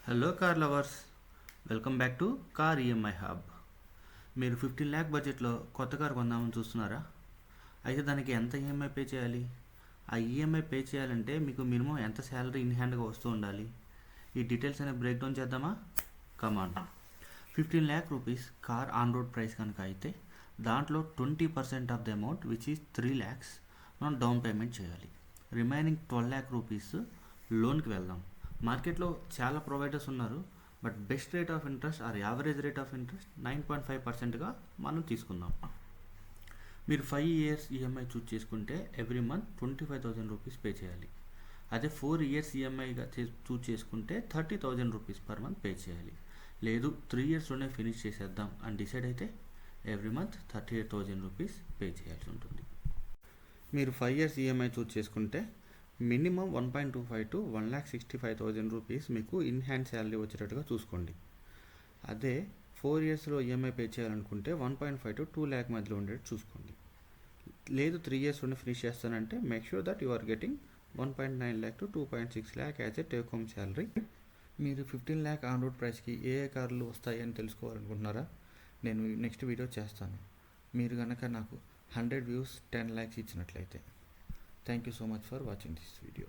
Hello car lovers, welcome back to car EMI hub. మీరు 15 ల్యాక్ బడ్జెట్లో కొత్త కార్ కొందామని చూస్తున్నారా? అయితే దానికి ఎంత ఈఎంఐ పే చేయాలి? ఆ ఈఎంఐ పే చేయాలంటే మీకు మినిమం ఎంత శాలరీ ఇన్ హ్యాండ్గా వస్తూ ఉండాలి? ఈ డీటెయిల్స్ అనేవి బ్రేక్ డౌన్ చేద్దామా? Come on. 15 lakh rupees car on road price కనుక అయితే దాంట్లో 20% of the amount which is 3 lakhs మనం డౌన్ పేమెంట్ చేయాలి. రిమైనింగ్ 12 ల్యాక్ రూపీస్ లోన్కి వెళ్దాం. మార్కెట్లో చాలా ప్రొవైడర్స్ ఉన్నారు, but best rate of interest or average rate of interest 9.5%గా మనం తీసుకుందాం. మీరు 5 ఇయర్స్ ఈఎంఐ చూస్ చేసుకుంటే ఎవ్రీ మంత్ 25,000 రూపీస్ పే చేయాలి. అదే 4 ఇయర్స్ ఈఎంఐగా చూస్ చేసుకుంటే 30,000 రూపీస్ పర్ మంత్ పే చేయాలి. లేదు 3 ఇయర్స్లోనే ఫినిష్ చేసేద్దాం అని డిసైడ్ అయితే ఎవ్రీ మంత్ 38,000 రూపీస్ పే చేయాల్సి ఉంటుంది. మీరు 5 ఇయర్స్ ఈఎంఐ చూస్ చేసుకుంటే మినిమం 1.25 టు 1,65,000 రూపీస్ మీకు ఇన్ హ్యాండ్ శాలరీ వచ్చేటట్టుగా చూసుకోండి. అదే 4 ఇయర్స్లో ఈఎంఐ పే చేయాలనుకుంటే 1.5 టు 2 ల్యాక్ మధ్యలో ఉండేది చూసుకోండి. లేదు 3 ఇయర్స్లోనే ఫినిష్ చేస్తానంటే make sure that you are getting 1.9 lakh to 2.6 lakh as a take home salary. మీరు 15 ల్యాక్ ఆన్ రోడ్ ప్రైస్కి ఏ కార్లు వస్తాయి అని తెలుసుకోవాలనుకుంటున్నారా? నేను నెక్స్ట్ వీడియో చేస్తాను. మీరు కనుక నాకు 100 వ్యూస్ 10 ల్యాక్స్ ఇచ్చినట్లయితే. Thank you so much for watching this video.